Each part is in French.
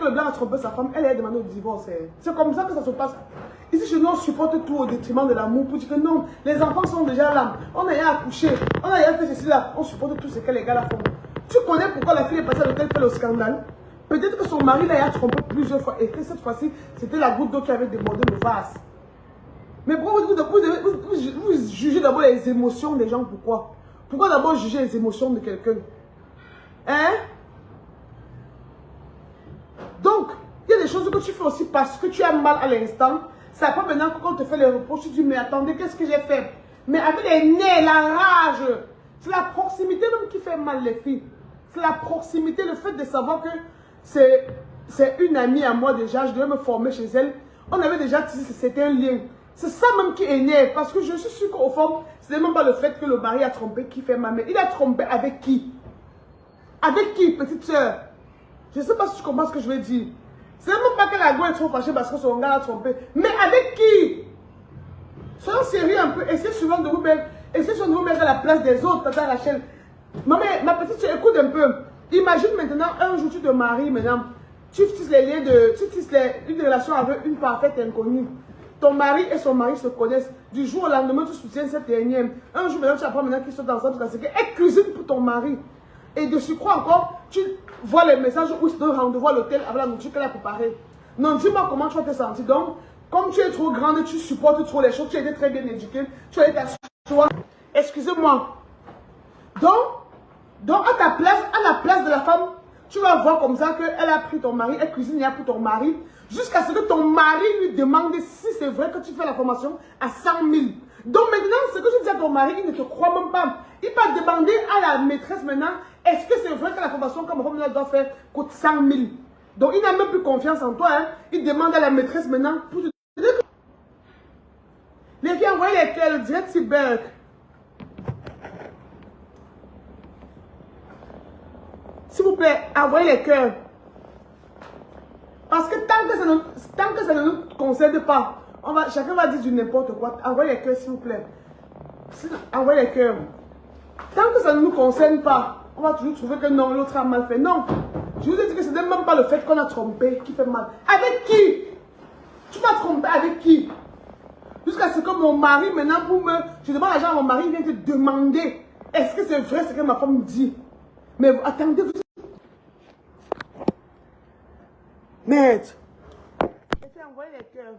que le blanc a trompé sa femme, elle a demandé au divorce. C'est comme ça que ça se passe. Ici, chez nous, on supporte tout au détriment de l'amour pour dire que non, les enfants sont déjà là. On a rien accouché, on a rien fait ceci là. On supporte tout ce que les gars là font. Tu connais pourquoi la fille est passée à l'hôtel fait le scandale? Peut-être que son mari l'a trompé plusieurs fois et que cette fois-ci, c'était la goutte d'eau qui avait débordé le vase. Mais pourquoi vous jugez d'abord les émotions des gens? Pourquoi? Pourquoi d'abord juger les émotions de quelqu'un? Hein? Donc, il y a des choses que tu fais aussi parce que tu as mal à l'instant. C'est pas maintenant que quand on te fait les reproches, tu dis, mais attendez, qu'est-ce que j'ai fait? Mais avec les nerfs, la rage, c'est la proximité même qui fait mal les filles. C'est la proximité, le fait de savoir que c'est une amie à moi déjà, je devais me former chez elle. On avait déjà dit que c'était un lien. C'est ça même qui énerve, parce que je suis sûre qu'au fond, ce n'est même pas le fait que le mari a trompé qui fait mal, mais il a trompé avec qui? Avec qui, petite soeur? Je ne sais pas si tu comprends ce que je veux dire. C'est même pas que la go est trop fâchée parce que son gars l'a trompé. Mais avec qui? Soyons sérieux un peu. Essayez souvent de vous mettre, à la place des autres, tata Rachel. Ma petite soeur, écoute un peu. Imagine maintenant, un jour tu te maries, maintenant. Tu tisses les liens de. Tu tisses une relation avec une parfaite inconnue. Ton mari et son mari se connaissent. Du jour au lendemain, tu soutiens cette dernière. Un jour maintenant, tu apprends maintenant qu'ils sont ensemble. C'est qu'elle cuisine pour ton mari. Et de surcroît encore, tu vois les messages où ils se donnent rendez-vous à l'hôtel avec la nourriture qu'elle a préparée. Non, dis-moi comment tu vas te sentir. Donc, comme tu es trop grande, tu supportes trop les choses, tu as été très bien éduquée, tu as été toi. Excusez-moi. Donc à la place de la femme, tu vas voir comme ça qu'elle a pris ton mari, elle cuisine pour ton mari, jusqu'à ce que ton mari lui demande si c'est vrai que tu fais la formation à 100 000. Donc maintenant, ce que je dis à ton mari, il ne te croit même pas. Il va demander à la maîtresse maintenant, est-ce que c'est vrai que la formation comme femme doit faire coûte 100 000? Donc il n'a même plus confiance en toi. Hein. Il demande à la maîtresse maintenant pour te dire que... Les filles, envoyez les cœurs, direct cyber. S'il vous plaît, envoyez les cœurs. Parce que tant que ça ne nous concerne pas, chacun va dire du n'importe quoi. Envoyez les cœurs, s'il vous plaît. Envoyez les cœurs. Tant que ça ne nous concerne pas, on va toujours trouver que non, l'autre a mal fait. Non. Je vous ai dit que ce n'est même pas le fait qu'on a trompé qui fait mal. Avec qui? Tu vas tromper avec qui? Jusqu'à ce que mon mari, maintenant, je demande l'argent à mon mari, il vient te demander, est-ce que c'est vrai ce que ma femme dit? Mais attendez, vous... Merde. Envoyer les cœurs.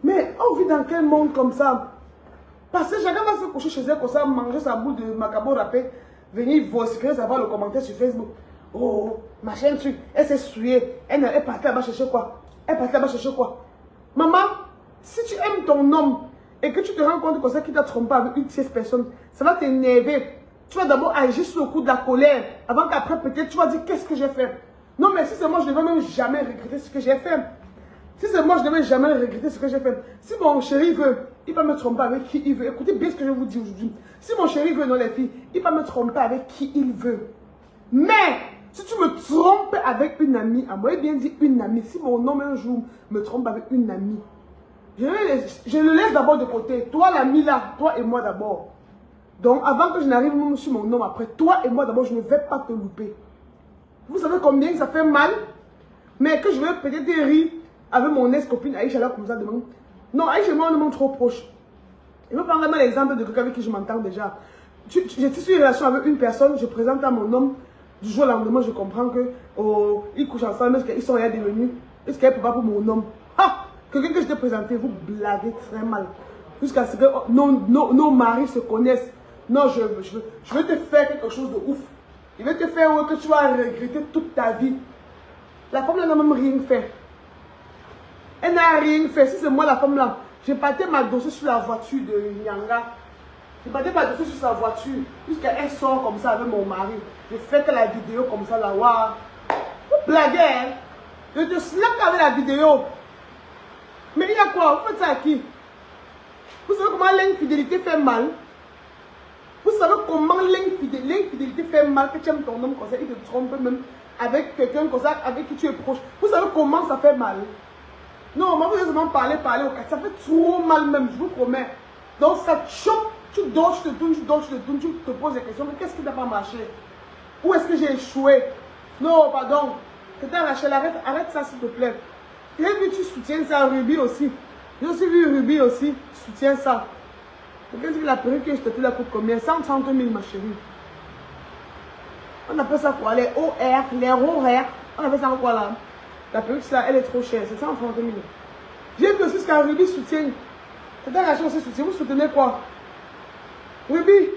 Mais on vit dans quel monde comme ça? Parce que chacun va se coucher chez elle comme ça, manger sa boule de macabo râpé, venir vociférer, savoir le commentaire sur Facebook. Oh, machin truc, elle s'est souillée, elle partait là-bas chercher quoi? Elle partait là-bas chercher quoi? Maman, si tu aimes ton homme et que tu te rends compte comme ça qu'il t'a trompé avec une tierce personne, ça va t'énerver. Tu vas d'abord agir sur le coup de la colère, avant qu'après peut-être tu vas dire qu'est-ce que j'ai fait. Non mais si c'est moi, je ne vais même jamais regretter ce que j'ai fait. Si c'est moi, je ne vais jamais regretter ce que j'ai fait. Si mon chéri veut, il va me tromper avec qui il veut. Écoutez bien ce que je vous dis aujourd'hui. Si mon chéri veut, non les filles, il va me tromper avec qui il veut. Mais, si tu me trompes avec une amie, à moi, bien dit une amie, si mon homme un jour me trompe avec une amie, je le laisse d'abord de côté. Toi l'ami là, toi et moi d'abord. Donc, avant que je n'arrive même sur mon homme après, toi et moi d'abord, je ne vais pas te louper. Vous savez combien ça fait mal? Mais que je vais peut-être rire avec mon ex-copine Aïcha là comme ça demain. Non, Aïcha et moi, on est trop proches. Je vais prendre l'exemple de quelqu'un avec qui je m'entends déjà. J'ai tissé une relation avec une personne, je présente à mon homme, du jour au lendemain, je comprends que ils couchent ensemble, ils sont rien devenus. Est-ce qu'elle peut pas pour mon homme? Ah! Quelqu'un que je t'ai présenté, vous blaguez très mal. Jusqu'à ce que nos maris se connaissent. Non, je veux te faire quelque chose de ouf. Je vais te faire que tu vas regretter toute ta vie. La femme là n'a même rien fait. Elle n'a rien fait. Si c'est moi la femme là, j'ai parté ma dossier sur la voiture de Nyanga. J'ai parté ma dossier sur sa voiture. Jusqu'à elle sort comme ça avec mon mari. Je fais que la vidéo comme ça là. Waouh. Vous blaguez, hein? Je te snap avec la vidéo. Mais il y a quoi? Vous faites ça à qui? Vous savez comment l'infidélité fait mal? Vous savez comment l'infidélité fait mal que tu aimes ton homme comme ça, il te trompe même avec quelqu'un comme ça, avec qui tu es proche. Vous savez comment ça fait mal? Non, moi vous seulement parler, ça fait trop mal même, je vous promets. Donc ça te choque, tu dors, tu te tournes, tu te poses des questions, mais qu'est-ce qui n'a pas marché? Où est-ce que j'ai échoué? Non, pardon. Tata Rachel, arrête ça s'il te plaît. J'ai vu tu soutiens ça, Ruby aussi. J'ai aussi vu Ruby aussi, soutient ça. Quelqu'un dit que la perruque que je te fais la coûte combien? 130 000 ma chérie. On appelle ça quoi? Les OR, les ROR. On appelle ça quoi là? La perruque là, elle est trop chère, c'est 130 000. J'ai vu aussi ce qu'un Ruby soutient. Tata Rachel aussi soutient. Vous soutenez quoi? Ruby,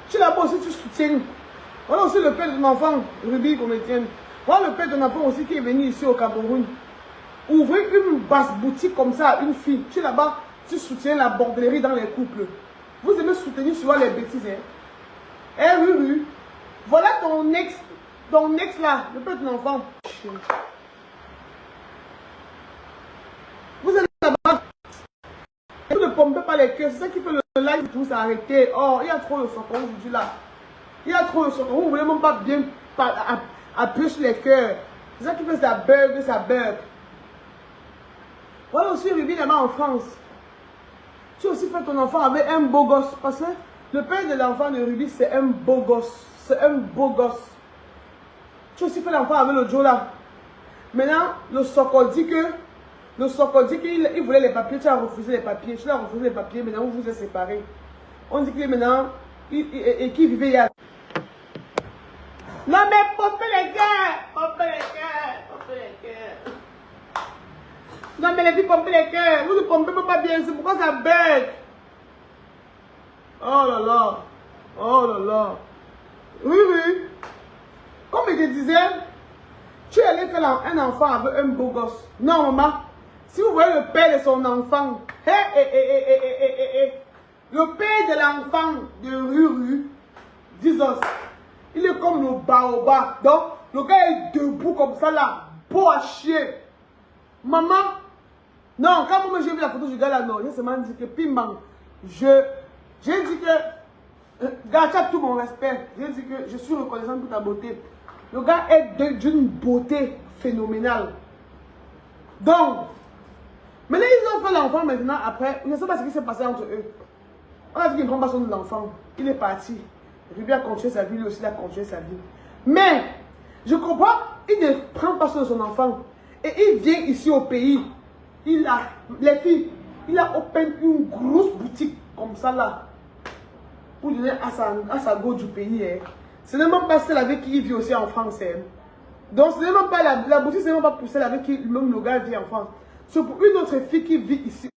tu là-bas aussi tu soutiens. Voilà aussi le père de ton enfant, Ruby comédienne. Voilà le père de ton enfant aussi qui est venu ici au Cameroun. Ouvrir une basse boutique comme ça à une fille. Tu es là-bas, tu soutiens la bordellerie dans les couples. Vous aimez soutenir souvent les bêtises. Hein? Eh, Ruru, voilà ton ex là, le père de ton enfant. Vous êtes là-bas. Vous ne pompez pas les cœurs. C'est ça qui fait le live tout s'arrêter. Oh, il y a trop de socon aujourd'hui là. Il y a trop de socon. Vous ne voulez même pas bien appuyer sur les cœurs. C'est ça qui fait ça bug, ça bug. Voilà aussi Ruby là-bas en France. Tu as aussi fait ton enfant avec un beau gosse. Parce que le père de l'enfant de Ruby, c'est un beau gosse. C'est un beau gosse. Tu as aussi fait l'enfant avec le Joe là. Maintenant, le Soko dit que qu'il voulait les papiers. Tu as refusé les papiers. Tu as refusé les papiers. Maintenant, vous vous êtes séparés. On dit que maintenant, et qui vivait hier. Non mais pompez les cœurs. Pompez les cœurs. Pompez les cœurs. Non mais les filles pompez les cœurs. Vous ne pompez pas bien. C'est pourquoi ça bug. Oh là là. Oh là là. Oui, oui. Comme je te disais, tu allais faire un enfant avec un beau gosse. Non maman. Si vous voyez le père de son enfant. Le père de l'enfant de Ruru. Disons. Il est comme le baobab. Donc, le gars est debout comme ça là. Beau à chier. Maman. Non, quand moi j'ai vu la photo du gars là, non. J'ai seulement dit que Pimbang. J'ai dit que. Gars, tu as tout mon respect. J'ai dit que je suis reconnaissant pour ta beauté. Le gars est d'une beauté phénoménale. Donc. Maintenant, ils ont fait l'enfant maintenant après. Je ne sais pas ce qui s'est passé entre eux. On a dit qu'il ne prend pas soin de l'enfant. Il est parti. Ruby a continué sa vie, lui aussi il a continué sa vie. Mais, je comprends, il ne prend pas soin de son enfant. Et il vient ici au pays. Il a, les filles, il a open une grosse boutique comme ça là. Pour donner à sa go du pays. Hein. Ce n'est même pas celle avec qui il vit aussi en France. Hein. Donc, ce n'est même pas la boutique, ce n'est même pas pour celle avec qui même le gars vit en France. C'est pour une autre fille qui vit ici.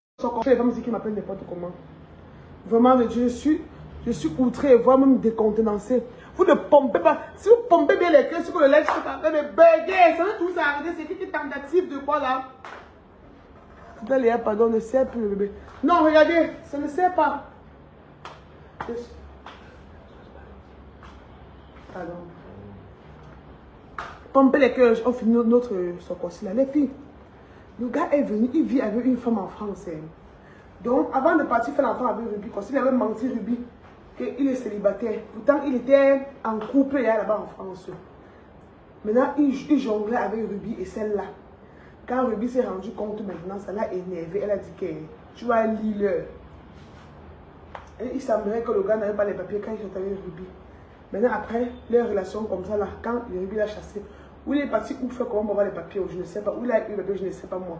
Les femmes ici qui m'appellent n'importe comment. Vraiment, je suis outré, voire même décontenancé. Vous ne pompez pas. Si vous pompez bien les cœurs, si vous le laissez, c'est mais bugger. Ça veut tout s'arrêter. C'est qui tentative de quoi là? Léa, pardon, ne sert plus le bébé. Non, regardez, ça ne sert pas. Pardon. Pomper les cœurs, on finit notre socorci là. Les filles, le gars est venu, il vit avec une femme en France. Hein. Donc, avant de partir faire l'enfant avec Ruby, parce qu'il avait menti Ruby, qu'il est célibataire. Pourtant, il était en couple là-bas en France. Maintenant, il jonglait avec Ruby et celle-là. Quand Ruby s'est rendu compte maintenant, ça l'a énervé. Elle a dit que tu vas lire. Et il semblerait que le gars n'avait pas les papiers quand il sortait avec Ruby. Maintenant, après, leur relation comme ça, là, quand Ruby l'a chassé, où il est parti, où fait comment avoir les papiers, je ne sais pas. Où il a eu les papiers, je ne sais pas moi.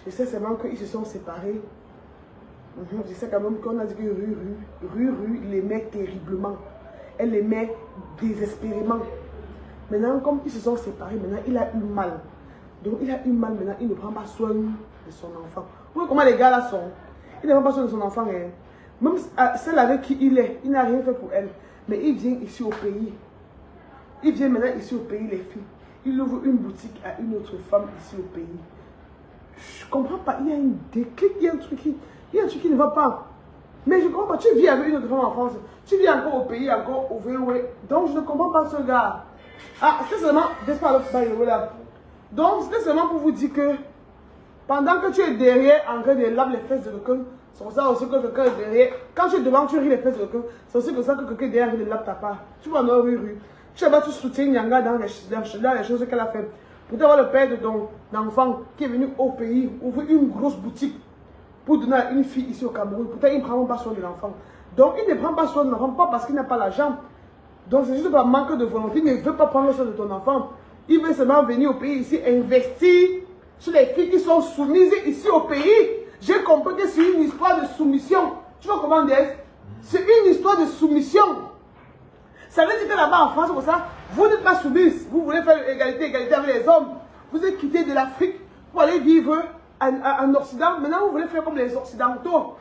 Je sais seulement qu'ils se sont séparés. Je sais quand même qu'on a dit que Ruru l'aimait terriblement. Elle l'aimait désespérément. Maintenant, comme ils se sont séparés, maintenant, il a eu mal. Donc, il a eu mal maintenant, il ne prend pas soin de son enfant. Vous voyez comment les gars là sont? Il ne prend pas soin de son enfant. Hein. Même celle avec qui il est, il n'a rien fait pour elle. Mais il vient ici au pays. Il vient maintenant ici au pays, les filles. Il ouvre une boutique à une autre femme ici au pays. Je ne comprends pas. Il y a un déclic, il y a un truc qui ne va pas. Mais je ne comprends pas. Tu vis avec une autre femme en France. Tu vis encore au pays, encore au VOE. Donc, je ne comprends pas ce gars. Ah, c'est seulement... Donc, c'était seulement pour vous dire que pendant que tu es derrière en train de laver les fesses de quelqu'un, c'est pour ça aussi que quelqu'un est derrière. Quand tu es devant, tu ris les fesses de quelqu'un, c'est aussi pour ça que quelqu'un est derrière de lave ta part. Tu vois, non, rue. Tu sais pas, tu soutiens Nyanga dans les choses qu'elle a fait. Pour avoir le père de ton enfant qui est venu au pays, ouvrir une grosse boutique pour donner à une fille ici au Cameroun. Pourtant, il ne prend pas soin de l'enfant. Donc, il ne prend pas soin de l'enfant, pas parce qu'il n'a pas l'argent. Donc, c'est juste par manque de volonté. Il ne veut pas prendre soin de ton enfant. Il veut seulement venir au pays ici, investir sur les filles qui sont soumises ici au pays. J'ai compris que c'est une histoire de soumission. Tu vois comment dire? C'est une histoire de soumission. Ça veut dire que là-bas en France, comme ça, vous n'êtes pas soumise. Vous voulez faire égalité avec les hommes. Vous êtes quitté de l'Afrique pour aller vivre en Occident. Maintenant, vous voulez faire comme les Occidentaux.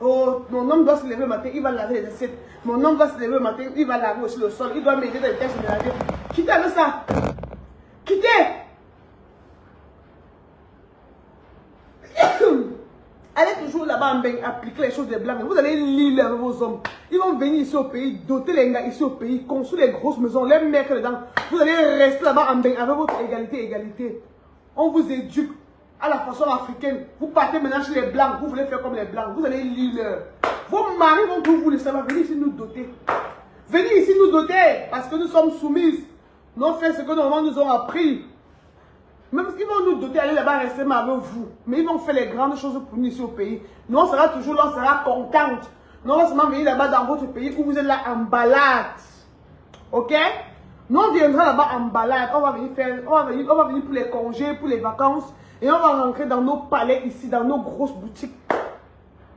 Oh, mon homme doit se lever le matin, il va laver les assiettes. Mon homme doit se lever le matin, il va laver aussi le sol. Il doit m'aider dans les tâches de laver. Quittez avec ça. Quittez. Allez toujours là-bas appliquer les choses des blancs. Vous allez lire avec vos hommes. Ils vont venir ici au pays, doter les gars ici au pays, construire les grosses maisons, les mettre dedans. Vous allez rester là-bas avec votre égalité. On vous éduque à la façon africaine. Vous partez maintenant chez les blancs. Vous voulez faire comme les blancs. Vous allez lire. Vos maris vont tout vous laisser. Venez ici nous doter. Venez ici nous doter parce que nous sommes soumises. Nous avons fait ce que nos mamans nous ont appris. Même s'ils vont nous doter, aller là-bas rester avec vous. Mais ils vont faire les grandes choses pour nous ici au pays. Nous, on sera toujours là, on sera contente. Nous, on va seulement venir là-bas dans votre pays où vous êtes là en balade. Ok? Nous, on viendra là-bas en balade. On va venir pour les congés, pour les vacances. Et on va rentrer dans nos palais ici, dans nos grosses boutiques.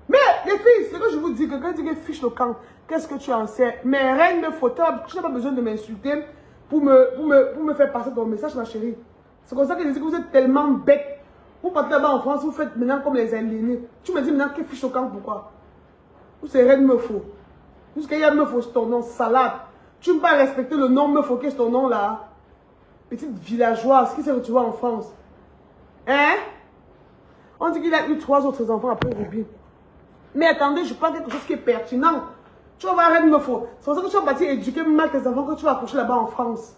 Mais les filles, c'est que je vous dis, que quand tu dis fiche le camp, qu'est-ce que tu en sais? Mais rien ne faut, tu n'as pas besoin de m'insulter pour me faire passer ton message, ma chérie. C'est comme ça que je dis que vous êtes tellement bête. Vous partez là-bas en France, vous faites maintenant comme les aliénés. Tu me dis maintenant que fiche au camp, pourquoi? Ou c'est rien de me faut. Jusqu'à y a me faut ton nom, salade. Tu ne peux pas respecter le nom me faut, qu'est-ce ton nom là? Petite villageoise qui s'est retrouvée en France. Hein? On dit qu'il a eu 3 autres enfants après Ruby. Mais attendez, je parle de quelque chose qui est pertinent. Tu vas voir, rien de me faut. C'est pour ça que tu vas partir éduquer mal tes enfants que tu vas accoucher là-bas en France.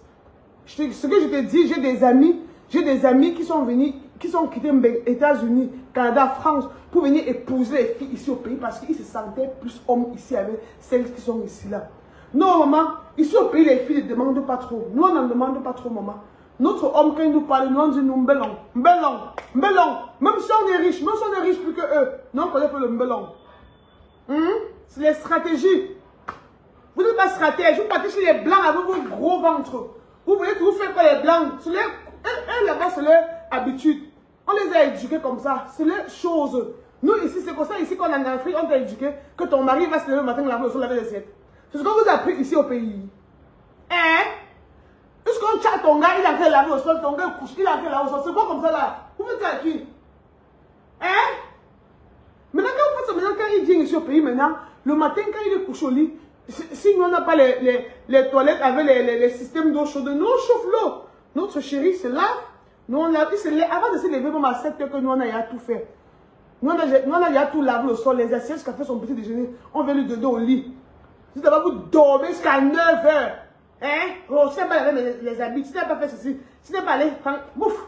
Ce que je te dis, j'ai des amis qui sont venus, qui sont quittés les États-Unis, Canada, France, pour venir épouser les filles ici au pays parce qu'ils se sentaient plus hommes ici avec celles qui sont ici là. Non, maman, ici au pays, les filles ne demandent pas trop. Nous, on n'en demande pas trop, maman. Notre homme, quand il nous parle, nous on dit nous mbelong. Même si on est riche, plus que eux, nous on connaît pas le mbelong. C'est les stratégies. Vous n'êtes pas stratège, vous partez chez les blancs avec vos gros ventres. Vous voulez que vous faites pas les blancs. Eux là-bas, c'est leur habitude. On les a éduqués comme ça. C'est leur chose. Nous ici, c'est comme ça, ici qu'on est en Afrique, on t'a éduqué que ton mari va se lever le matin, laver le sol, laver les assiettes. C'est ce qu'on vous a appris ici au pays. Hein? Puisqu'on chatte ton gars, il a fait laver au sol, ton gars couche, il a fait laver au sol. C'est quoi comme ça là? Vous faites ça à qui? Hein? Maintenant, quand il vient ici au pays, maintenant, le matin, quand il est couché au lit, si nous on n'a pas les toilettes avec les systèmes d'eau chaude, nous on chauffe l'eau. Notre chéri se lave. Nous on lave, avant de se lever, même à 7 heures que nous on a tout fait. Nous on a tout lavé au sol, les assiettes jusqu'à faire son petit déjeuner. On vient lui donner au lit. Si d'abord vous dormez jusqu'à 9 heures. Hein? Oh, si tu n'as pas lavé les habits, si tu n'as pas fait ceci, si tu n'as pas allé, bouf.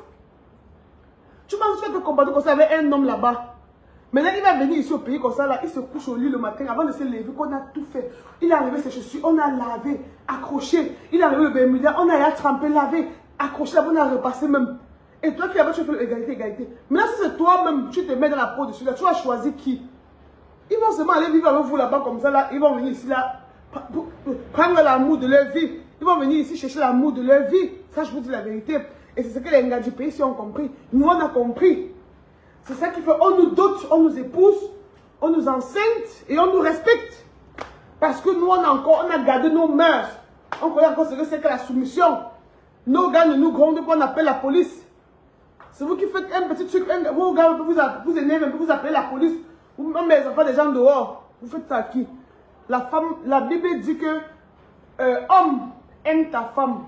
Tu penses que tu vas te combattre comme ça avec un homme là-bas? Maintenant, il va venir ici au pays comme ça, là, il se couche au lit le matin avant de se lever, qu'on a tout fait. Il a enlevé ses chaussures, on a lavé, accroché. Il a enlevé le Bermuda, on a trempé, lavé, accroché, là, on a repassé même. Et toi qui avais fait l'égalité. Maintenant, si c'est toi-même, tu te mets dans la peau de celui-là, tu vas choisir qui? Ils vont seulement aller vivre avec vous là-bas comme ça, là. Ils vont venir ici, là, prendre l'amour de leur vie. Ils vont venir ici chercher l'amour de leur vie. Ça, je vous dis la vérité. Et c'est ce que les gars du pays ont compris. Nous, on a compris. C'est ça qui fait, on nous dote, on nous épouse, on nous enseigne et on nous respecte. Parce que nous, on a gardé nos mœurs. On connaît encore ce que c'est que la soumission. Nos gars ne nous grondent pas, on appelle la police. C'est vous qui faites un petit truc, vos gars vous énervez, vous appelez la police. Vous même les enfants des gens dehors. Vous faites ça à qui? La Bible dit que homme, aime ta femme.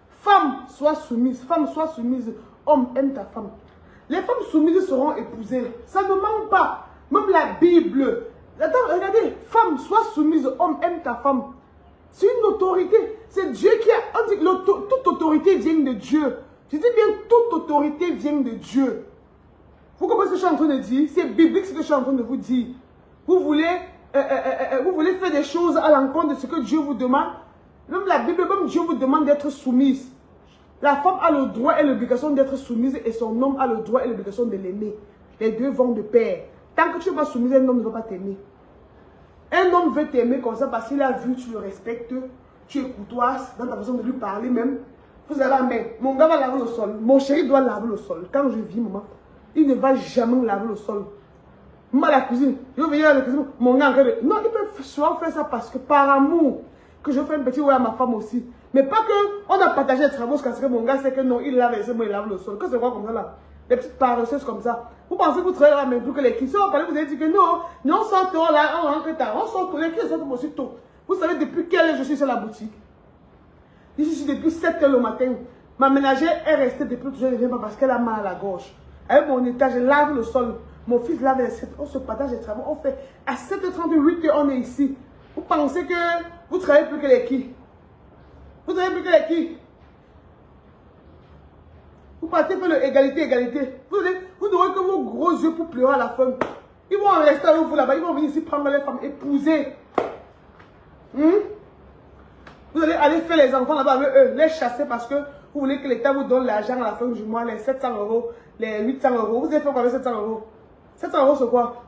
Femme, sois soumise. Femme, sois soumise. Homme, aime ta femme. Les femmes soumises seront épousées. Ça ne manque pas. Même la Bible. Attends, regardez. Femme, sois soumise. Homme, aime ta femme. C'est une autorité. C'est Dieu qui a... On dit que toute autorité vient de Dieu. Je dis bien, toute autorité vient de Dieu. Vous comprenez ce que je suis en train de dire? C'est biblique ce que je suis en train de vous dire. Vous voulez faire des choses à l'encontre de ce que Dieu vous demande. Même la Bible, même Dieu vous demande d'être soumise. La femme a le droit et l'obligation d'être soumise et son homme a le droit et l'obligation de l'aimer. Les deux vont de pair. Tant que tu n'es pas soumise, un homme ne va pas t'aimer. Un homme veut t'aimer comme ça parce qu'il a vu, tu le respectes, tu es courtoise dans ta façon de lui parler même. Vous avez la main. Mon gars va laver le sol. Mon chéri doit laver le sol. Quand je vis, maman, il ne va jamais laver le sol. Moi, à la cuisine, je vais venir à la cuisine. Mon gars, non, il peut souvent faire ça parce que par amour, que je fais un petit ouais à ma femme aussi. Mais pas que on a partagé les travaux parce que mon gars sait que non, il lave et c'est moi, il lave le sol. Que c'est quoi comme ça là? Des petites paresseuses comme ça. Vous pensez que vous travaillez là même plus que les qui sont. Vous avez dit que non, non, on sort tôt là, on rentre tard. On sort tôt, les qui sortent aussi tôt. Vous savez depuis quelle heure je suis sur la boutique? Je suis depuis 7 h le matin. Ma ménagère est restée depuis toujours, elle ne vient pas parce qu'elle a mal à la gorge. Avec mon étage, je lave le sol. Mon fils lave les 7. On se partage les travaux. On fait à 7h38 on est ici. Vous pensez que vous travaillez plus que les qui? Vous travaillez plus que les qui? Vous partez faire l'égalité, égalité. Vous n'aurez que vos gros yeux pour pleurer à la fin. Ils vont rester avec vous là-bas. Ils vont venir ici prendre les femmes, épouser. Vous allez aller faire les enfants là-bas avec eux, les chasser parce que vous voulez que l'État vous donne l'argent à la fin du mois, les 700 €, les 800 €. Vous avez fait quoi avec 700 €? 700 € c'est quoi?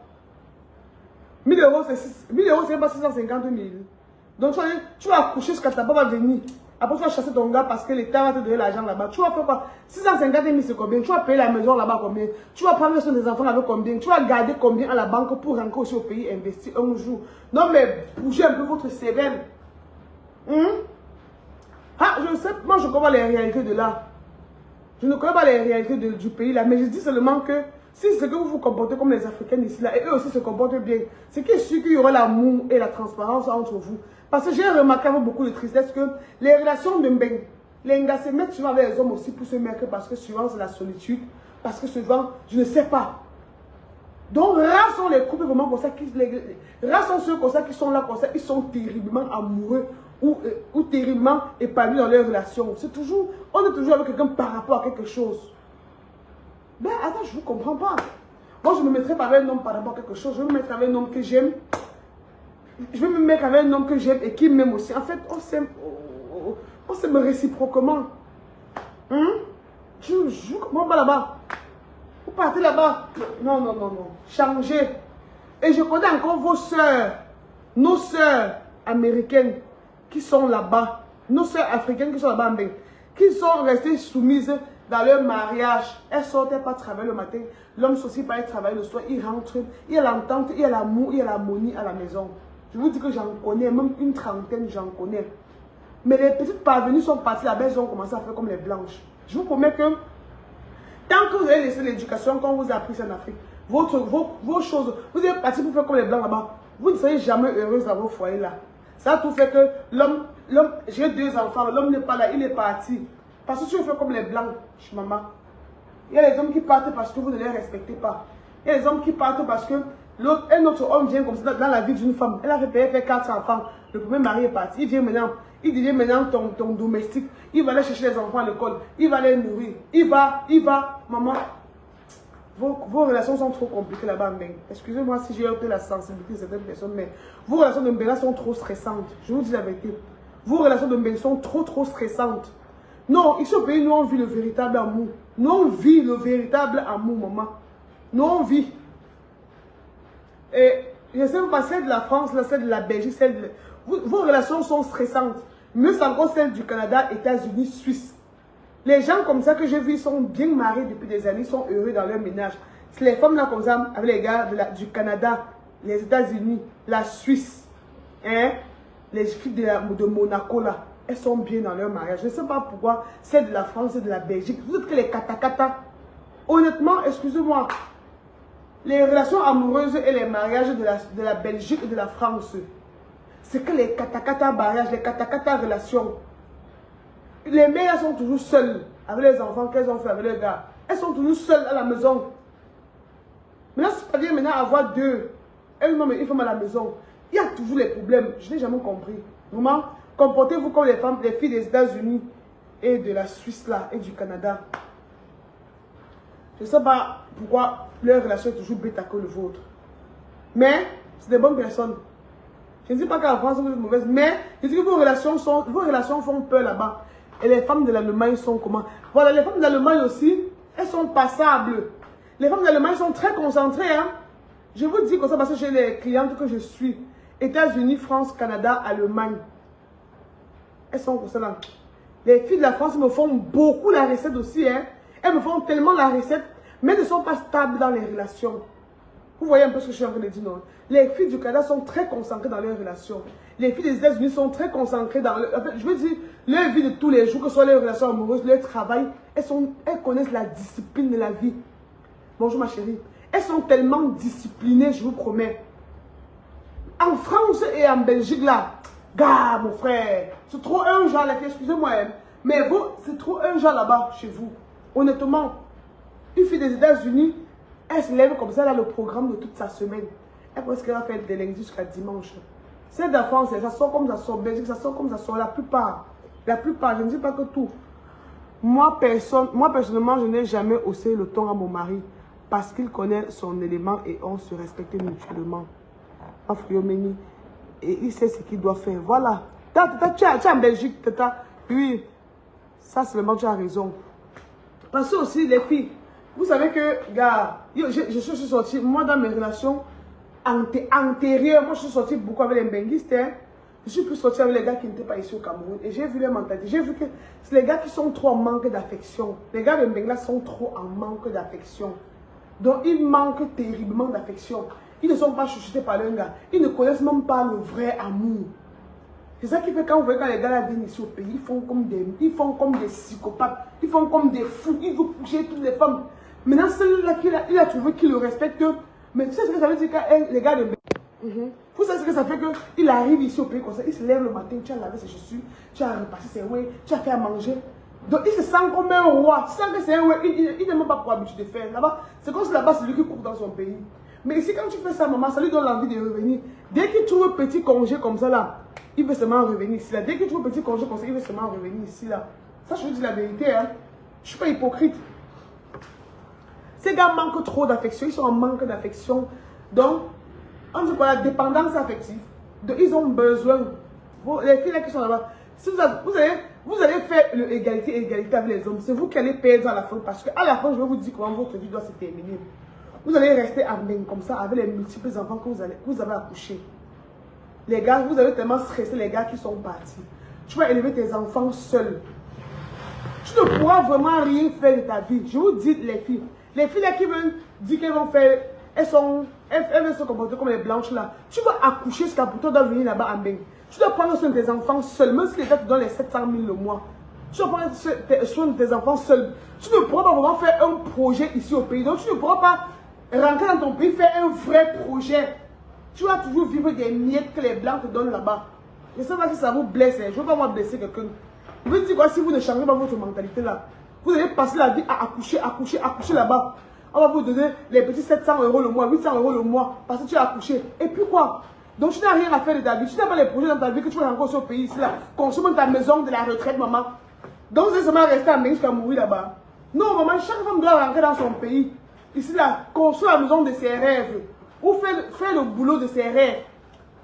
1000 €, c'est 1000 €, c'est pas 650 000. Donc tu vas accoucher jusqu'à ta papa va venir. Après tu vas chasser ton gars parce que l'État va te donner l'argent là-bas. Tu vas faire quoi? 650 000 c'est combien? Tu vas payer la maison là-bas combien? Tu vas prendre soin des enfants avec combien? Tu vas garder combien à la banque pour rentrer aussi au pays investir un jour? Non mais bougez un peu votre cervelle. Ah, je sais, moi je connais les réalités de là. Je ne connais pas les réalités du pays là, mais je dis seulement que si c'est que vous vous comportez comme les Africains ici là, et eux aussi se comportent bien, c'est qu'il est sûr qu'il y aura l'amour et la transparence entre vous. Parce que j'ai remarqué avec beaucoup de tristesse que les relations de Mbeng, les gars se mettent souvent avec les hommes aussi pour se mettre parce que souvent c'est la solitude, parce que souvent, je ne sais pas. Donc, rares sont les couples vraiment comme ça, rares sont ceux comme ça qui sont là comme ça, ils sont terriblement amoureux ou terriblement épanouis dans leurs relations. C'est toujours, on est toujours avec quelqu'un par rapport à quelque chose. Ben, attends, je ne vous comprends pas. Moi, je ne me mettrai pas avec un homme par rapport à quelque chose. Je vais me mettre avec un homme que j'aime. Je vais me mettre avec un homme que j'aime et qui m'aime aussi. En fait, on s'aime réciproquement. Je ne comprends pas là-bas. Vous partez là-bas. Non, non, non, non. Changez. Et je connais encore vos sœurs, nos sœurs américaines qui sont là-bas, nos sœurs africaines qui sont là-bas, qui sont restées soumises dans leur mariage. Elles ne sortaient pas travailler le matin. L'homme aussi pas travailler le soir. Il rentre. Il y a l'entente, il y a l'amour, il y a l'harmonie à la maison. Je vous dis que j'en connais, même une trentaine, j'en connais. Mais les petites parvenues sont parties là-bas, elles ont commencé à faire comme les blanches. Je vous promets que tant que vous avez laissé l'éducation, quand vous avez appris ça en Afrique, vos choses, vous êtes parti pour faire comme les blancs là-bas, vous ne serez jamais heureuse dans vos foyers là. Ça a tout fait que l'homme, j'ai 2 enfants, l'homme n'est pas là, il est parti. Parce que tu veux faire comme les blancs, maman. Il y a les hommes qui partent parce que vous ne les respectez pas. Il y a les hommes qui partent parce que un autre homme vient comme ça dans la vie d'une femme. Elle a fait 4 enfants. Le premier mari est parti. Il vient maintenant. Il devient maintenant ton domestique. Il va aller chercher les enfants à l'école. Il va les nourrir. Il va. Maman, vos relations sont trop compliquées là-bas. Excusez-moi si j'ai heurté la sensibilité de certaines personnes, mais vos relations de Mbeng sont trop stressantes. Je vous dis la vérité. Vos relations de Mbeng sont trop stressantes. Non, ici au pays, nous on vit le véritable amour. Nous on vit le véritable amour, maman. Nous on vit. Et je ne sais pas, celle de la France, celle de la Belgique, vos relations sont stressantes. Mieux encore celle du Canada, États-Unis, Suisse. Les gens comme ça que j'ai vus sont bien mariés depuis des années, sont heureux dans leur ménage. C'est les femmes là comme ça, avec les gars du Canada, les États-Unis, la Suisse, hein, les filles de Monaco là, elles sont bien dans leur mariage. Je ne sais pas pourquoi celle de la France et de la Belgique, vous êtes que les katakata. Honnêtement, excusez-moi, les relations amoureuses et les mariages de la Belgique et de la France, c'est que les katakata mariages, les katakata relations. Les mères sont toujours seules avec les enfants qu'elles ont fait avec les gars. Elles sont toujours seules à la maison. Maintenant, c'est pas dire maintenant avoir 2. Elles non, mais une femme à la maison. Il y a toujours les problèmes. Je n'ai jamais compris. Vraiment, comportez-vous comme les femmes, les filles des États-Unis et de la Suisse là et du Canada. Je ne sais pas pourquoi leur relation est toujours bêta que le vôtre. Mais c'est des bonnes personnes. Je ne dis pas qu'en France vous êtes mauvaise, mais je dis que vos relations font peur là-bas. Et les femmes de l'Allemagne sont comment? Voilà, les femmes de l'Allemagne aussi, elles sont passables. Les femmes de l'Allemagne sont très concentrées. Hein? Je vous dis comme ça parce que j'ai les clientes que je suis. États-Unis, France, Canada, Allemagne. Elles sont comme ça là. Les filles de la France me font beaucoup la recette aussi. Hein. Elles me font tellement la recette, mais elles ne sont pas stables dans les relations. Vous voyez un peu ce que je suis en train de dire, non? Les filles du Canada sont très concentrées dans leurs relations. Les filles des États-Unis sont très concentrées dans... En fait, je veux dire, leur vie de tous les jours, que ce soit leurs relations amoureuses, leur travail, elles connaissent la discipline de la vie. Bonjour ma chérie. Elles sont tellement disciplinées, je vous promets. En France et en Belgique, là, gars, mon frère, c'est trop un genre, les filles, excusez-moi, hein, mais vous, c'est trop un genre là-bas, chez vous. Honnêtement, une fille des États-Unis, elle se lève comme ça, là, le programme de toute sa semaine. Elle pense qu'elle va faire de lundi jusqu'à dimanche. C'est de la France, ça sort comme ça sort, Belgique, ça sort comme ça sort, la plupart, je ne dis pas que tout. Moi, personnellement, je n'ai jamais haussé le ton à mon mari parce qu'il connaît son élément et on se respecte mutuellement. Et il sait ce qu'il doit faire. Voilà. Tu es en Belgique, tata. Oui, ça seulement tu as raison. Parce que aussi, les filles, vous savez que, gars, je suis sortie, moi dans mes relations antérieures, moi je suis sortie beaucoup avec les benguistes. Hein. Je suis plus sortie avec les gars qui n'étaient pas ici au Cameroun. Et j'ai vu leur mentalité. J'ai vu que c'est les gars qui sont trop en manque d'affection. Les gars de Mbengla sont trop en manque d'affection. Donc ils manquent terriblement d'affection. Ils ne sont pas chouchoutés par leurs gars. Ils ne connaissent même pas le vrai amour. C'est ça qui fait quand vous voyez quand les gars là viennent ici au pays, ils font comme des psychopathes. Ils font comme des fous. Ils veulent coucher toutes les femmes. Maintenant, celui-là, il a trouvé qu'il le respecte. Mais tu sais ce que ça veut dire quand les gars de Vous savez ce que ça fait qu'il arrive ici au pays comme ça, il se lève le matin, tu as lavé ses chaussures, tu as repassé ses ouïes, tu as fait à manger. Donc il se sent comme un roi. Tu sens que c'est un roi, il n'a même pas pour habitude de faire. Là-bas, c'est comme si là-bas, c'est lui qui court dans son pays. Mais ici, quand tu fais ça, maman, ça lui donne l'envie de revenir. Dès qu'il trouve un petit congé comme ça, là, il veut seulement revenir ici. Là. Dès qu'il trouve un petit congé comme ça, il veut seulement revenir ici. Là. Ça, je vous dis la vérité. Hein. Je ne suis pas hypocrite. Ces gars manquent trop d'affection. Ils sont en manque d'affection. Donc, on dit quoi, la dépendance affective. Donc, ils ont besoin. Les filles là qui sont là-bas, si vous allez faire l'égalité avec les hommes, c'est vous qui allez perdre à la fin. Parce qu'à la fin, je vais vous dire comment votre vie doit se terminer. Vous allez rester en main comme ça avec les multiples enfants que vous avez accouchés. Les gars, vous avez tellement stressé les gars qui sont partis. Tu vas élever tes enfants seuls. Tu ne pourras vraiment rien faire de ta vie. Je vous dis les filles là qui veulent dire qu'elles vont faire, elles veulent se comporter comme les blanches là. Tu vas accoucher jusqu'à pour toi dois venir là-bas en main. Tu dois prendre soin de tes enfants seuls, même si les gars te donnent les 700 000 le mois. Tu dois prendre soin de tes enfants seuls. Tu ne pourras pas vraiment faire un projet ici au pays. Donc tu ne pourras pas rentrer dans ton pays, faire un vrai projet. Tu vas toujours vivre des miettes que les blancs te donnent là-bas. Je ne sais pas si ça vous blesse. Je ne veux pas moi blesser quelqu'un. Je veux dire quoi, si vous ne changez pas votre mentalité là, vous allez passer la vie à accoucher là-bas. On va vous donner les petits 700 € le mois, 800 € le mois, parce que tu as accouché. Et puis quoi? Donc tu n'as rien à faire de ta vie. Tu n'as pas les projets dans ta vie que tu vas encore au pays ici là. Consomme ta maison de la retraite, maman. Donc vous allez seulement rester à Amérique jusqu'à mourir là-bas. Non, maman, chaque femme doit rentrer dans son pays. Ici là, construire la maison de ses rêves. Ou faire le boulot de ses rêves.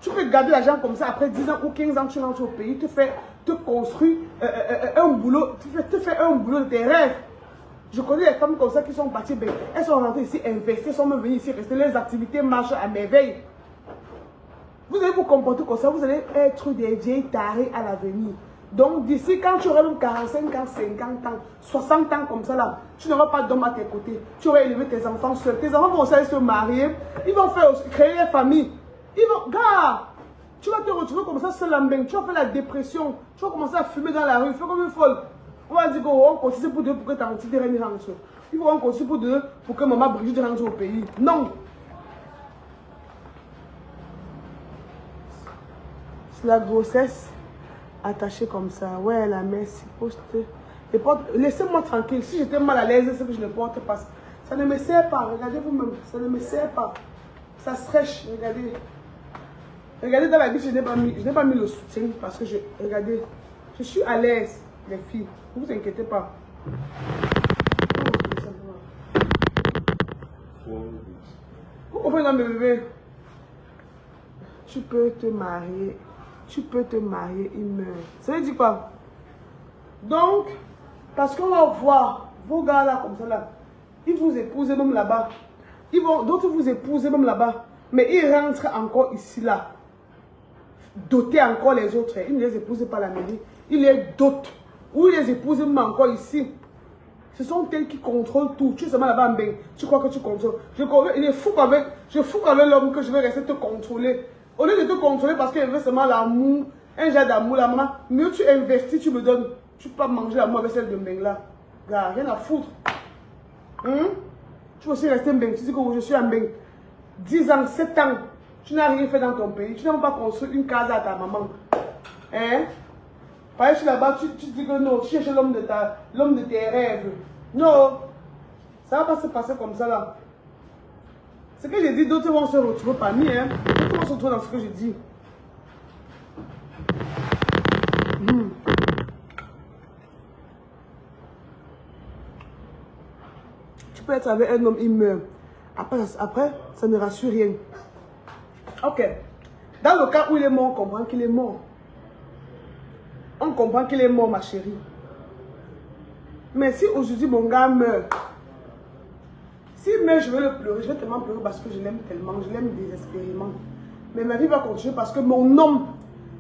Tu peux garder l'argent comme ça, après 10 ans ou 15 ans, tu rentres au pays, te construis un boulot, te fais un boulot de tes rêves. Je connais des femmes comme ça qui sont parties, ben, elles sont rentrées ici, investies, elles sont même venues ici, rester, les activités marchent à merveille. Vous allez vous comporter comme ça, vous allez être des vieilles tarées à l'avenir. Donc d'ici, quand tu auras 45 ans, 50 ans, 60 ans comme ça là, tu n'auras pas d'homme à tes côtés. Tu auras élevé tes enfants seuls. Tes enfants vont aussi aller se marier, ils vont créer une famille. Ils vont, gars, tu vas te retrouver comme ça seul en bain, tu vas faire la dépression, tu vas commencer à fumer dans la rue, fais comme une folle. On va dire qu'on continue pour deux pour que ta petite reine rentre. Il faut qu'on continue pour deux pour que maman Brigitte rentre au pays. Non. C'est la grossesse attachée comme ça. Ouais, la merci. Laissez-moi tranquille. Si j'étais mal à l'aise, c'est que je ne porte pas. Ça ne me sert pas. Regardez vous-même. Ça ne me sert pas. Ça sèche. Regardez. Regardez dans la vie, je n'ai pas mis le soutien parce que regardez, je suis à l'aise, les filles. Ne vous inquiétez pas. Vous comprenez dans mes bébés? Tu peux te marier. Tu peux te marier, il meurt. Ça veut dire quoi? Donc, parce qu'on va voir vos gars là, comme ça là, ils vous épousent même là-bas. D'autres vous épousent même là-bas. Mais ils rentrent encore ici là. Doter encore les autres. Ils ne les épousent pas la mairie. Ils les dotent. Oui, les épouses même encore ici. Ce sont elles qui contrôlent tout. Tu es seulement là-bas en bain. Tu crois que tu contrôles. Il est fou avec l'homme que je vais rester te contrôler. Au lieu de te contrôler parce qu'il veut seulement l'amour, un genre d'amour, la maman, mieux tu investis, tu me donnes. Tu peux pas manger l'amour avec celle de bain là. Gars, rien à foutre. Tu peux aussi rester en bain. Tu dis que je suis en bain. 10 ans, 7 ans. Tu n'as rien fait dans ton pays. Tu n'as même pas construit une case à ta maman. Hein? Par exemple, là-bas, tu dis que non, tu cherches l'homme de tes rêves. Non, ça ne va pas se passer comme ça là. Ce que j'ai dit, d'autres vont se retrouver parmi, hein. D'autres vont se retrouver dans ce que j'ai dit. Tu peux être avec un homme, il meurt. Après, ça ne rassure rien. Ok. Dans le cas où il est mort, on comprend qu'il est mort. On comprend qu'il est mort, ma chérie. Mais si aujourd'hui mon gars meurt, s'il meurt, je vais le pleurer. Je vais tellement pleurer parce que je l'aime tellement. Je l'aime désespérément. Mais ma vie va continuer parce que mon homme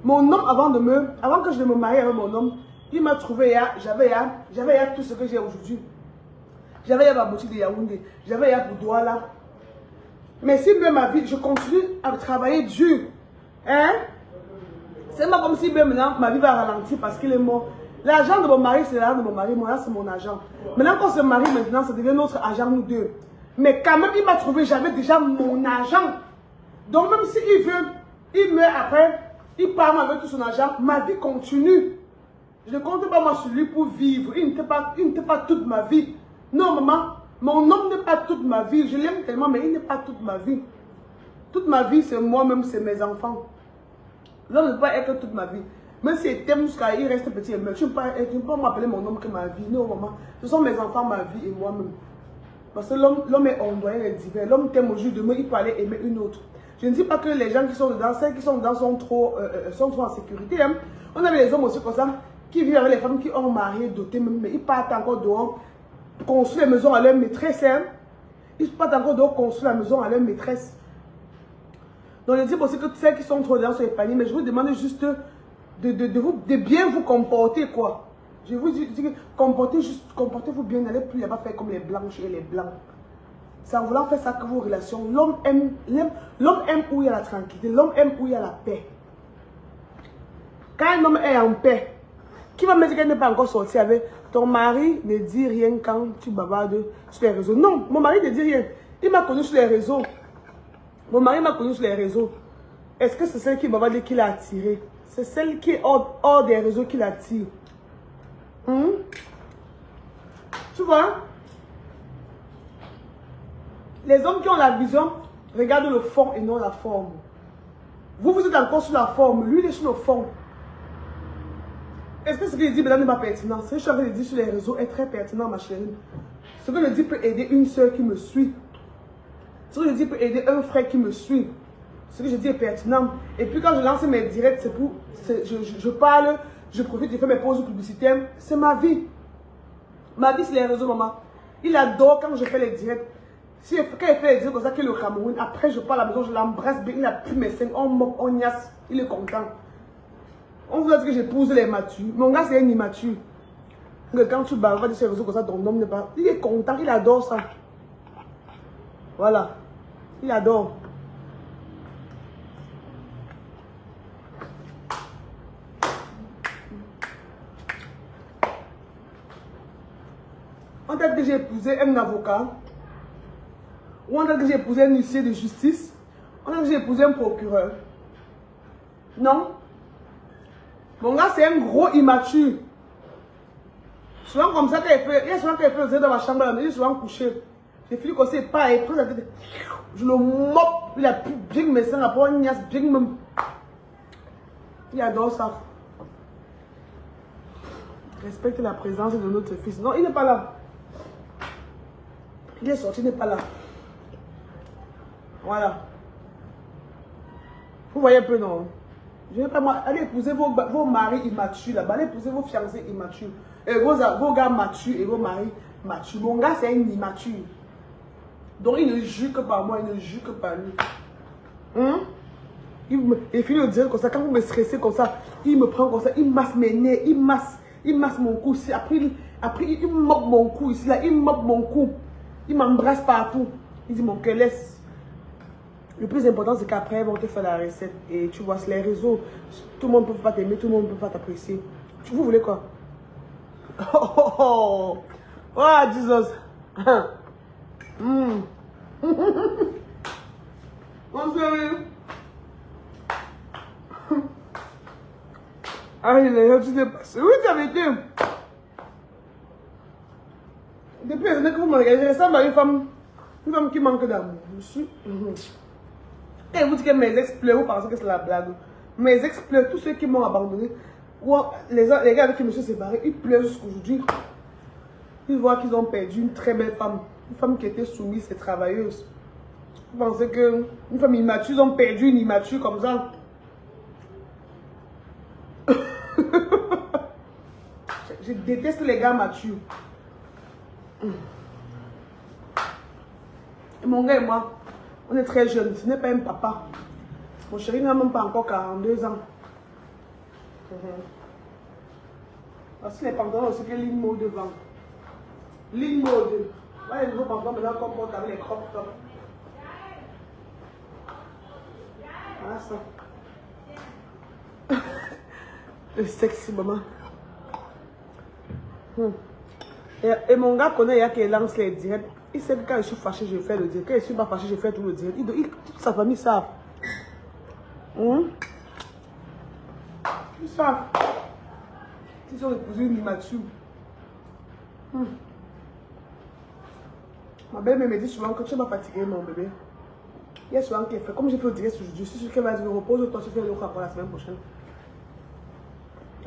avant que je ne me marie avec mon homme, il m'a trouvé, j'avais tout ce que j'ai aujourd'hui. J'avais ma boutique de Yaoundé. J'avais Boudoala. Mais si meurt ma vie, je continue à travailler dur. Hein? C'est pas comme si maintenant ma vie va ralentir parce qu'il est mort. L'argent de mon mari, c'est l'argent de mon mari. Moi, c'est mon argent. Maintenant qu'on se marie, maintenant, ça devient notre argent, nous deux. Mais quand même, il m'a trouvé, j'avais déjà mon argent. Donc, même s'il veut, il meurt après, il part avec tout son argent, ma vie continue. Je ne compte pas moi sur lui pour vivre. Il n'était pas toute ma vie. Non, maman, mon homme n'est pas toute ma vie. Je l'aime tellement, mais il n'est pas toute ma vie. Toute ma vie, c'est moi-même, c'est mes enfants. L'homme ne peut pas être toute ma vie. Même s'il t'aime jusqu'à il reste petit et meurt. Tu ne peux pas m'appeler mon homme que ma vie. Non, maman. Ce sont mes enfants, ma vie et moi-même. Parce que l'homme est ondoyant et divin. L'homme t'aime aujourd'hui, demain, il peut aller aimer une autre. Je ne dis pas que les gens qui sont dedans, celles qui sont dedans sont trop en sécurité. Hein. On avait les hommes aussi comme ça, qui vivent avec les femmes qui ont marié, dotées même, mais ils partent encore dehors, construire la maison à leur maîtresse. Hein. Ils partent encore dehors, construire la maison à leur maîtresse. Donc je dis aussi que celles qui sont trop dedans sont épargnées, mais je vous demande juste de bien vous comporter, quoi. Je vous dis que comportez-vous bien, n'allez plus là-bas faire comme les blanches et les blancs. C'est en voulant faire ça que vos relations, l'homme aime où il y a la tranquillité, l'homme aime où il y a la paix. Quand un homme est en paix, qui va me dire qu'elle n'est pas encore sortie avec ton mari ne dit rien quand tu bavardes sur les réseaux. Non, mon mari ne dit rien. Il m'a connu sur les réseaux. Mon mari m'a connu sur les réseaux. Est-ce que c'est celle qui bavarde qui l'a attiré? C'est celle qui est hors des réseaux qui l'attire. Tu vois? Les hommes qui ont la vision regardent le fond et non la forme. Vous êtes encore sur la forme, lui il est sur le fond. Est-ce que ce que je dis maintenant n'est pas pertinent? Ce que je suis en train de dire sur les réseaux est très pertinent, ma chérie. Ce que je dis peut aider une soeur qui me suit. Ce que je dis peut aider un frère qui me suit. Ce que je dis est pertinent. Et puis quand je lance mes directs, c'est pour... Je parle, je profite, je fais mes pauses publicitaires. C'est ma vie. Ma vie, c'est les réseaux, maman. Il adore quand je fais les directs. Quand il fait les directs comme ça, qu'il est au Cameroun, après je pars à la maison, je l'embrasse bien, il n'a plus mes seins, on moque, on niasse, il est content. On vous a dit que j'épouse les matures. Mon gars, c'est un immature. Quand tu bavardes sur les réseaux comme ça, ton homme n'est pas... Il est content, il adore ça. Voilà. Il adore. On dit que j'ai épousé un avocat. Ou on dit que j'ai épousé un huissier de justice. On dit que j'ai épousé un procureur. Non. Mon gars, c'est un gros immature. Souvent comme ça, il y a souvent qu'il fait dans ma chambre, il est souvent couché. J'ai fini comme ça, il part, il prend la tête. Je le moppe, il a plus bien mes seins, après on niasse bien même. Il adore ça. Respecte la présence de notre fils. Non, il n'est pas là. Il est sorti, il n'est pas là. Voilà. Vous voyez un peu, non? Je ne vais pas moi. Allez épouser vos maris immatures là-bas. Allez épouser vos fiancés immatures. Vos gars matures et vos maris matures. Mon gars, c'est un immature. Donc, il ne juge que par moi, il ne juge que par lui. Il finit de dire comme ça. Quand vous me stressez comme ça, il me prend comme ça. Il masse mes nez, il masse Il masse mon cou ici. Après il moque mon cou ici. Là, il moque mon cou. Il m'embrasse partout. Il dit, mon cœur, laisse. Le plus important, c'est qu'après, ils vont te faire la recette. Et tu vois, c'est les réseaux. Tout le monde ne peut pas t'aimer, tout le monde ne peut pas t'apprécier. Vous voulez quoi? Oh, Jesus. Mon sérieux. Ah, il est tu t'es passé. Oui, tu avais été. Depuis les années que vous me regardez, je ressemble à une femme qui manque d'amour. Je suis. Et vous dites que mes ex pleurent, vous pensez que c'est la blague. Mes ex pleurent, tous ceux qui m'ont abandonné, ou les gars avec qui je me suis séparé, ils pleurent jusqu'aujourd'hui. Ils voient qu'ils ont perdu une très belle femme. Une femme qui était soumise et travailleuse. Vous pensez qu'une femme immature, ils ont perdu une immature comme ça. Je déteste les gars matures. Et mon gars et moi, on est très jeunes. Ce n'est pas un papa. Mon chéri n'a même pas encore 42 ans. Voici les pantalons aussi que ligne mode devant. Ligne mode. Voilà les nouveaux pantalons maintenant qu'on porte avec les crop tops. Voilà ça. Le sexy maman. Et mon gars connaît, il y a qui lance les directs. Il sait que quand je suis fâché, je fais le direct. Quand je ne suis pas fâché, je fais tout le direct. Toute sa famille savent. Ils savent. Ils ont épousé une immature. Ma belle me dit souvent que tu vas fatiguer mon bébé. Il y a souvent qu'elle fait. Comme j'ai fait le direct aujourd'hui, je suis sûre qu'elle va dire repose-toi, tu fais le rapport la semaine prochaine.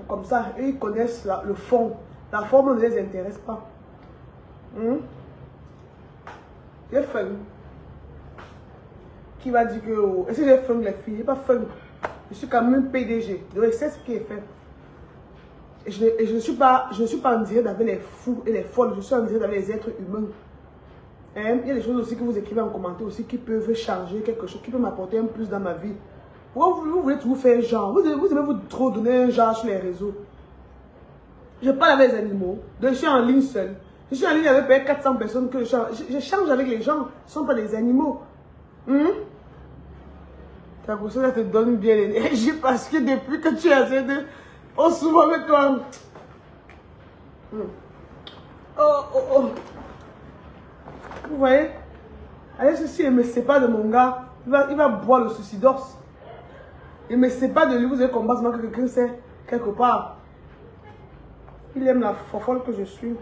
Comme ça, ils connaissent le fond. La forme ne les intéresse pas. J'ai faim. Qui va dire que... Oh, est-ce que j'ai faim les filles? J'ai pas faim. Je suis quand même PDG. Donc, c'est ce qui est fait. Et je ne suis pas en direct avec les fous et les folles. Je suis en direct avec les êtres humains. Il y a des choses aussi que vous écrivez en commentaire aussi qui peuvent changer quelque chose, qui peut m'apporter un plus dans ma vie. Vous voulez toujours faire genre. Vous aimez vous trop donner un genre sur les réseaux. Je parle avec les animaux. Donc je suis en ligne seule. Je suis en ligne avec peut-être 400 personnes que je change avec les gens. Ce ne sont pas des animaux. Ta grossesse, ça te donne bien l'énergie parce que depuis que tu essaies de... On souvent avec toi. Vous voyez? Allez, ceci, il me sépare de mon gars. Il va boire le souci d'os. Il me sépare de lui. Vous avez combattu que quelqu'un sait quelque part. Il aime la fofolle que je suis.